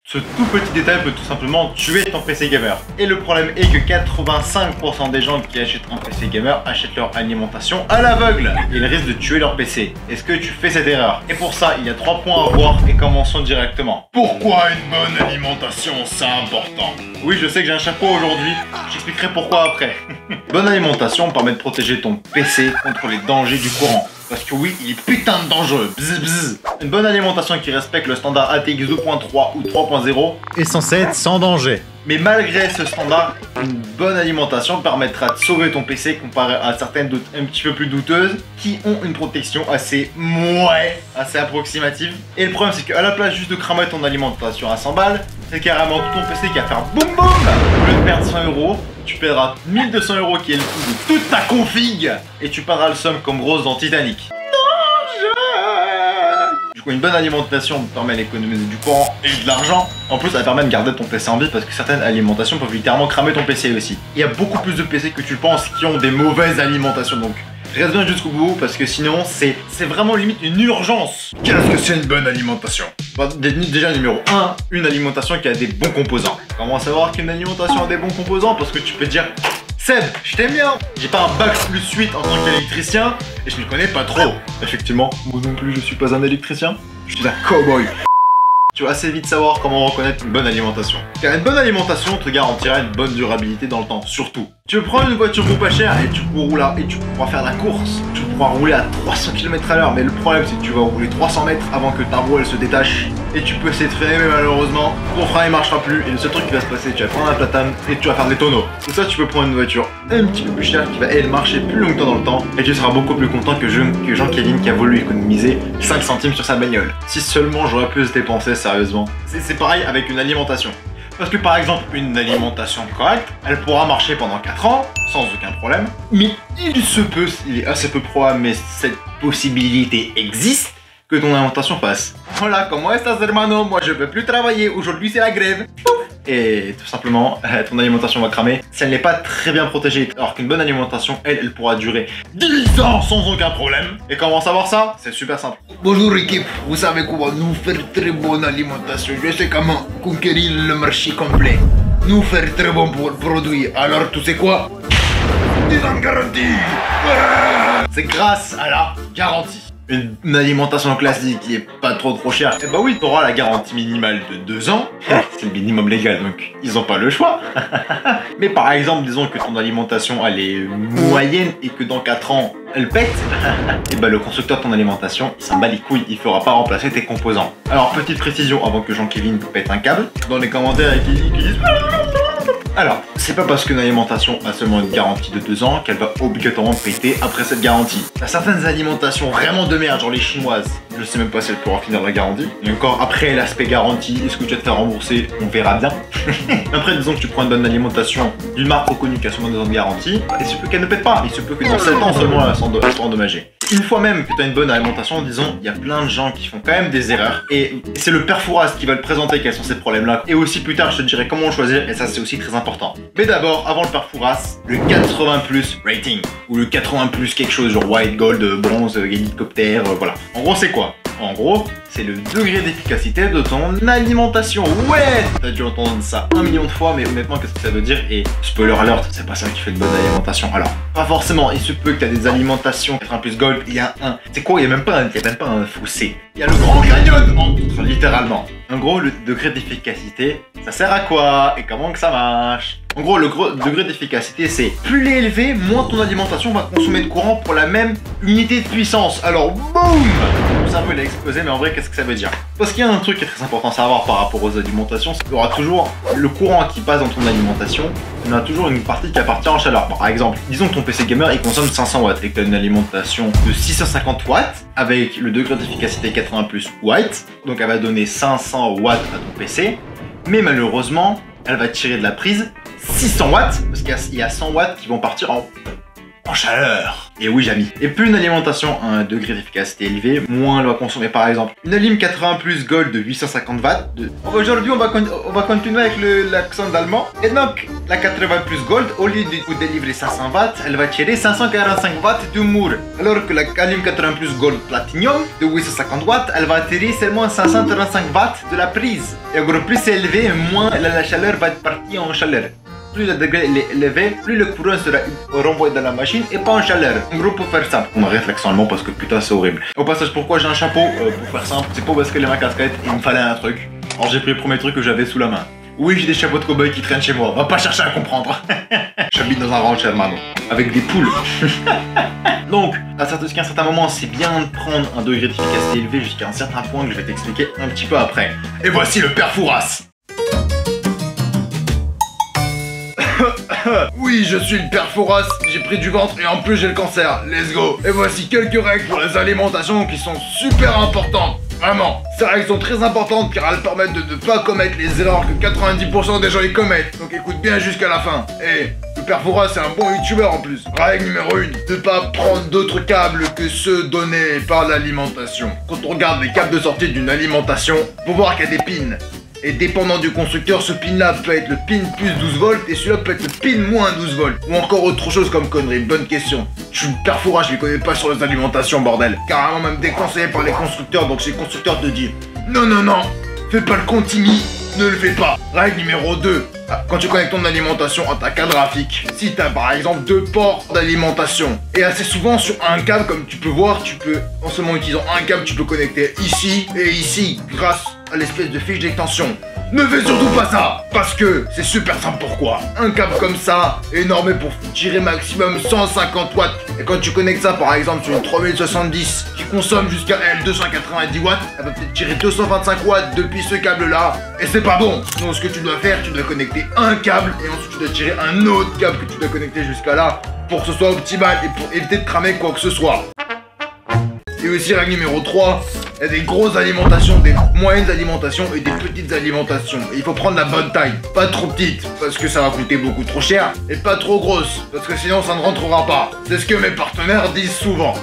Ce tout petit détail peut tout simplement tuer ton PC gamer. Et le problème est que 85% des gens qui achètent un PC gamer achètent leur alimentation à l'aveugle. Ils risquent de tuer leur PC. Est-ce que tu fais cette erreur? Et pour ça, il y a 3 points à voir et commençons directement. Pourquoi une bonne alimentation, c'est important? Oui, je sais que j'ai un chapeau aujourd'hui, j'expliquerai pourquoi après. Bonne alimentation permet de protéger ton PC contre les dangers du courant. Parce que oui, il est putain de dangereux. Bzz, bzz. Une bonne alimentation qui respecte le standard ATX 2.3 ou 3.0 est censée être sans danger. Mais malgré ce standard, une bonne alimentation permettra de sauver ton PC comparé à certaines d'autres un petit peu plus douteuses qui ont une protection assez assez approximative. Et le problème c'est qu'à la place juste de cramer ton alimentation à 100 balles, c'est carrément tout ton PC qui va faire boum boum. Au lieu de perdre 100 €, tu perdras 1200 € qui est le coût de toute ta config et tu perdras le somme comme Rose dans Titanic. Du coup, une bonne alimentation permet d'économiser du courant et de l'argent. En plus, ça permet de garder ton PC en vie parce que certaines alimentations peuvent littéralement cramer ton PC aussi. Il y a beaucoup plus de PC que tu le penses qui ont des mauvaises alimentations, donc reste bien jusqu'au bout parce que sinon c'est vraiment limite une urgence. Qu'est-ce que c'est une bonne alimentation? Bah, déjà numéro 1, une alimentation qui a des bons composants. Comment savoir qu'une alimentation a des bons composants? Parce que tu peux dire Seb, je t'aime bien. J'ai pas un bac plus 8 en tant qu'électricien et je ne connais pas trop. Effectivement, moi non plus je suis pas un électricien. Je suis un cowboy. Tu vas assez vite savoir comment reconnaître une bonne alimentation. Car une bonne alimentation te garantira une bonne durabilité dans le temps, surtout. Tu veux prendre une voiture pour pas cher et tu pourras faire la course. Tu pourras rouler à 300 km/h, mais le problème c'est que tu vas rouler 300 mètres avant que ta roue elle se détache. Et tu peux essayer de freiner, mais malheureusement, ton frein il marchera plus. Et le seul truc qui va se passer, tu vas prendre un platane et tu vas faire des tonneaux. Pour ça, tu peux prendre une voiture un petit peu plus chère qui va elle marcher plus longtemps dans le temps. Et tu seras beaucoup plus content que Jean-Kévin qui a voulu économiser 5 centimes sur sa bagnole. Si seulement j'aurais pu se dépenser sérieusement. C'est pareil avec une alimentation. Parce que par exemple, une alimentation correcte, elle pourra marcher pendant 4 ans, sans aucun problème. Mais il est assez peu probable, mais cette possibilité existe, que ton alimentation passe. Hola, ¿cómo estás, hermano? Moi, je peux plus travailler. Aujourd'hui, c'est la grève. Et tout simplement, ton alimentation va cramer si elle n'est pas très bien protégée. Alors qu'une bonne alimentation, elle pourra durer 10 ans sans aucun problème. Et comment savoir ça? C'est super simple. Bonjour équipe, vous savez comment nous faire très bonne alimentation. Je sais comment conquérir le marché complet. Nous faire très bons produits. Alors tu sais quoi? 10 ans de garantie. C'est grâce à la garantie. Une alimentation classique qui est pas trop chère, et bah oui, t'auras la garantie minimale de 2 ans. C'est le minimum légal, donc ils ont pas le choix. Mais par exemple, disons que ton alimentation elle est moyenne et que dans 4 ans elle pète, et bah le constructeur de ton alimentation il s'en bat les couilles, il fera pas remplacer tes composants. Alors petite précision avant que Jean-Kévin pète un câble dans les commentaires et qu'ils disent alors, c'est pas parce qu'une alimentation a seulement une garantie de 2 ans qu'elle va obligatoirement péter après cette garantie. Il y a certaines alimentations vraiment de merde, genre les chinoises. Je sais même pas si elles pourront finir la garantie. Et encore, après l'aspect garantie, est-ce que tu vas te faire rembourser? On verra bien. Après, disons que tu prends une bonne alimentation d'une marque reconnue qui a seulement 2 ans de garantie, il se peut qu'elle ne pète pas. Il se peut que dans 7 ans seulement elle soit endommagée. Une fois même que tu as une bonne alimentation, disons, il y a plein de gens qui font quand même des erreurs. Et c'est le père Fouras qui va te présenter quels sont ces problèmes-là. Et aussi plus tard, je te dirai comment choisir, et ça c'est aussi très important. Mais d'abord, avant le père Fouras, le 80+ rating. Ou le 80+ quelque chose, genre white, gold, bronze, hélicoptère, voilà. En gros, c'est quoi? En gros, c'est le degré d'efficacité de ton alimentation. Ouais! T'as dû entendre ça 1 million de fois, mais honnêtement, qu'est-ce que ça veut dire? Et spoiler alert, c'est pas ça qui fait une bonne alimentation. Alors, pas forcément, il se peut que t'as des alimentations 80+ gold, il y a un... C'est quoi? Il y a même pas un fossé. Il y a le Grand Canyon entre, littéralement. En gros, le degré d'efficacité, ça sert à quoi? Et comment que ça marche? En gros, le degré d'efficacité, c'est plus il est élevé, moins ton alimentation va consommer de courant pour la même unité de puissance. Alors, boum! Mon cerveau, il a explosé, mais en vrai, qu'est-ce que ça veut dire? Parce qu'il y a un truc qui est très important à savoir par rapport aux alimentations, c'est qu'il y aura toujours le courant qui passe dans ton alimentation, il y en a toujours une partie qui appartient en chaleur. Par exemple, disons que ton PC gamer, il consomme 500 watts et que tu as une alimentation de 650 watts avec le degré d'efficacité 80+ white, donc elle va donner 500 watts à ton PC, mais malheureusement, elle va tirer de la prise 600 watts, parce qu'il y a 100 watts qui vont partir en chaleur. Et oui, Jamy. Et plus une alimentation a un degré d'efficacité élevé, moins elle va consommer. Par exemple, une alim 80 plus gold de 850 watts. Aujourd'hui, on va continuer avec l'accent d'allemand. Et donc, la 80 plus gold, au lieu de vous délivrer 500 watts, elle va tirer 545 watts d'humour. Alors que la alim 80 plus gold platinum de 850 watts, elle va tirer seulement 535 watts de la prise. Et en gros, plus c'est élevé, moins la chaleur va être partie en chaleur. Plus le degré est élevé, plus le courant sera renvoyé dans la machine et pas en chaleur. En gros, pour faire simple, on arrête l'accent allemand parce que putain c'est horrible. Au passage, pourquoi j'ai un chapeau? Pour faire simple, c'est pas parce que les ma casquette, il me fallait un truc. Alors j'ai pris le premier truc que j'avais sous la main. Oui, j'ai des chapeaux de cow-boy qui traînent chez moi, va pas chercher à comprendre. J'habite dans un ranch hermano, avec des poules. Donc, jusqu'à un certain moment, c'est bien de prendre un degré d'efficacité élevé jusqu'à un certain point que je vais t'expliquer un petit peu après. Et voici le père Fouras. Oui, je suis le père Fouras, j'ai pris du ventre et en plus j'ai le cancer, let's go. Et voici quelques règles pour les alimentations qui sont super importantes. Vraiment, ces règles sont très importantes car elles permettent de ne pas commettre les erreurs que 90% des gens y commettent. Donc écoute bien jusqu'à la fin. Et le père Fouras c'est un bon youtubeur en plus. Règle numéro 1, ne pas prendre d'autres câbles que ceux donnés par l'alimentation. Quand on regarde les câbles de sortie d'une alimentation, faut voir qu'il y a des pins. Et dépendant du constructeur, ce pin là peut être le pin plus 12 volts et celui-là peut être le pin moins 12 volts. Ou encore autre chose comme connerie, bonne question. Je suis le père Fouras, je les connais pas sur les alimentations, bordel. Carrément même déconseillé par les constructeurs, donc c'est le constructeur te dit non, non, non, fais pas le contini, ne le fais pas. Règle numéro 2. Quand tu connectes ton alimentation à ta carte graphique, si tu as par exemple 2 ports d'alimentation, et assez souvent sur un câble, comme tu peux voir, tu peux, en seulement utilisant un câble, tu peux connecter ici et ici, grâce à l'espèce de fiche d'extension. Ne fais surtout pas ça, parce que c'est super simple. Pourquoi? Un câble comme ça est normé pour tirer maximum 150 watts. Et quand tu connectes ça par exemple sur une 3070 qui consomme jusqu'à elle 290 watts, elle va peut-être tirer 225 watts depuis ce câble là. Et c'est pas bon. Donc ce que tu dois faire, tu dois connecter un câble et ensuite tu dois tirer un autre câble que tu dois connecter jusqu'à là pour que ce soit optimal et pour éviter de cramer quoi que ce soit. Et aussi règle numéro 3, il y a des grosses alimentations, des moyennes alimentations et des petites alimentations. Et il faut prendre la bonne taille, pas trop petite parce que ça va coûter beaucoup trop cher, et pas trop grosse parce que sinon ça ne rentrera pas. C'est ce que mes partenaires disent souvent.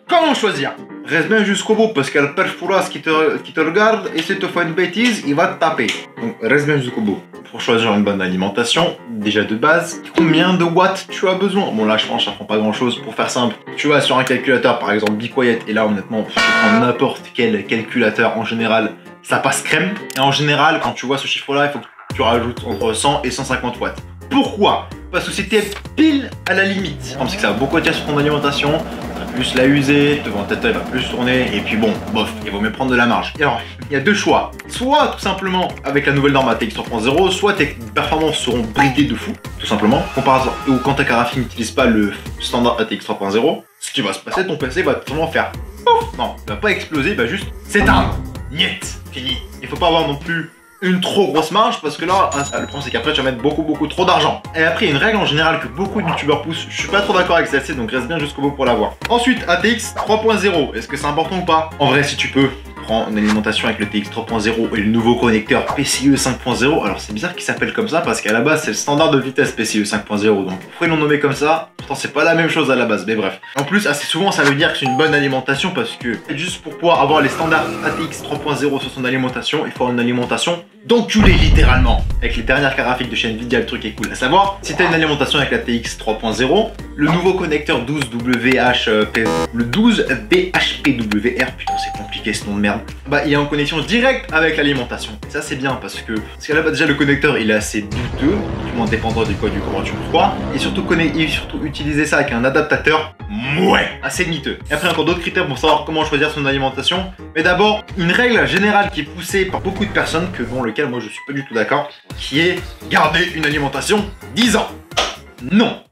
Comment choisir? Reste bien jusqu'au bout parce qu'il y a le père Fouras qui te regarde et si tu fais une bêtise, il va te taper. Donc reste bien jusqu'au bout. Pour choisir une bonne alimentation, déjà de base, combien de watts tu as besoin? Bon là je pense que ça prend pas grand chose. Pour faire simple, tu vas sur un calculateur par exemple Be Quiet et là honnêtement tu prends n'importe quel calculateur en général, ça passe crème. Et en général quand tu vois ce chiffre là, il faut que tu rajoutes entre 100 et 150 watts. Pourquoi? Parce que c'était pile à la limite. C'est que ça va beaucoup attirer sur ton alimentation, ça va plus la user, devant ta tête va plus tourner, et puis bon, bof, il vaut mieux prendre de la marge. Et alors, il y a deux choix. Soit tout simplement avec la nouvelle norme ATX 3.0, soit tes performances seront bridées de fou, tout simplement. Ou quand ta carafe n'utilise pas le standard ATX 3.0, ce qui va se passer, ton PC va tout simplement faire pouf. Non, il va pas exploser, il va juste s'éteindre. Niet, fini. Il faut pas avoir non plus une trop grosse marge parce que là, le problème c'est qu'après tu vas mettre beaucoup trop d'argent. Et après, il y a une règle en général que beaucoup de youtubeurs poussent. Je suis pas trop d'accord avec celle-ci, donc reste bien jusqu'au bout pour la voir. Ensuite, ATX 3.0, est-ce que c'est important ou pas? En vrai, si tu peux, prends une alimentation avec le TX 3.0 et le nouveau connecteur PCIe 5.0. Alors c'est bizarre qu'il s'appelle comme ça parce qu'à la base c'est le standard de vitesse PCIe 5.0, donc pourquoi ils l'ont nommé comme ça? Pourtant c'est pas la même chose à la base, mais bref. En plus, assez souvent ça veut dire que c'est une bonne alimentation parce que juste pour pouvoir avoir les standards ATX 3.0 sur son alimentation, il faut avoir une alimentation d'enculé littéralement. Avec les dernières cartes graphiques de chez Nvidia, le truc est cool à savoir. Si tu as une alimentation avec la TX 3.0, le nouveau connecteur 12BHPWR, putain c'est compliqué ce nom de merde, bah il est en connexion directe avec l'alimentation. Et ça c'est bien parce que là bah, déjà le connecteur il est assez douteux, du moins dépendant du code du comment tu le crois, et surtout utiliser ça avec un adaptateur assez miteux. Et après encore d'autres critères pour savoir comment choisir son alimentation. Mais d'abord, une règle générale qui est poussée par beaucoup de personnes, lequel moi je suis pas du tout d'accord, qui est garder une alimentation 10 ans. Non.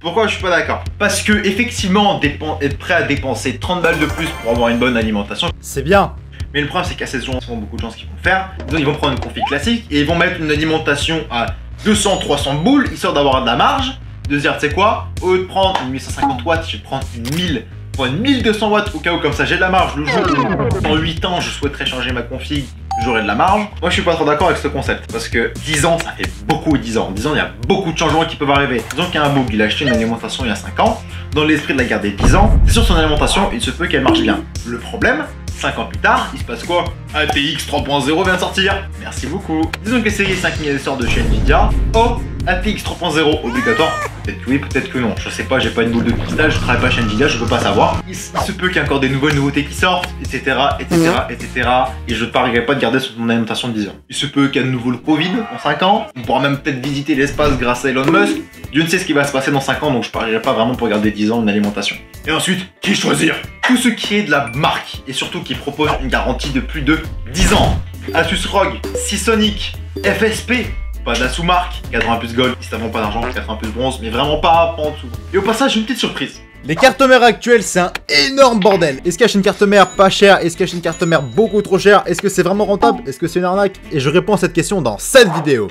Pourquoi je suis pas d'accord? Parce que effectivement, être prêt à dépenser 30 balles de plus pour avoir une bonne alimentation, c'est bien. Mais le problème c'est qu'à ces gens, beaucoup de gens ce qu'ils vont faire, ils vont prendre une config classique et ils vont mettre une alimentation à 200-300 boules, histoire d'avoir de la marge, de se dire tu sais quoi, au lieu de prendre une 1850 watts, je vais prendre une 1000. Pour une 1200 watts au cas où, comme ça j'ai de la marge le jour où dans 8 ans je souhaiterais changer ma config j'aurai de la marge. Moi je suis pas trop d'accord avec ce concept parce que 10 ans ça fait beaucoup 10 ans. 10 ans il y a beaucoup de changements qui peuvent arriver. Disons qu'il y a un boob, il a acheté une alimentation il y a 5 ans. Dans l'esprit de la garder 10 ans, c'est sur son alimentation, il se peut qu'elle marche bien. Le problème, 5 ans plus tard, il se passe quoi? ATX 3.0 vient de sortir. Merci beaucoup. Disons que série 5000 sort de chez Nvidia. Oh, ATX 3.0 obligatoire. Peut-être que oui, peut-être que non. Je sais pas, j'ai pas une boule de cristal, je travaille pas chez Nvidia, je peux pas savoir. Il se peut qu'il y ait encore des nouvelles nouveautés qui sortent, etc., etc., etc. Et je ne parlerai pas de garder sur mon alimentation de 10 ans. Il se peut qu'il y ait de nouveau le Covid en 5 ans. On pourra même peut-être visiter l'espace grâce à Elon Musk. Dieu ne sait ce qui va se passer dans 5 ans, donc je parlerai pas vraiment pour garder 10 ans une alimentation. Et ensuite, qui choisir? Tout ce qui est de la marque et surtout qui propose une garantie de plus de 10 ans. Asus ROG, Seasonic, FSP. Pas de la sous-marque, 80 plus gold, si t'as vraiment pas d'argent, 80 plus bronze, mais vraiment pas en dessous. Et au passage, une petite surprise. Les cartes mères actuelles, c'est un énorme bordel. Est-ce qu'il y a une carte mère pas chère? Est-ce qu'il y a une carte mère beaucoup trop chère? Est-ce que c'est vraiment rentable? Est-ce que c'est une arnaque? Et je réponds à cette question dans cette vidéo.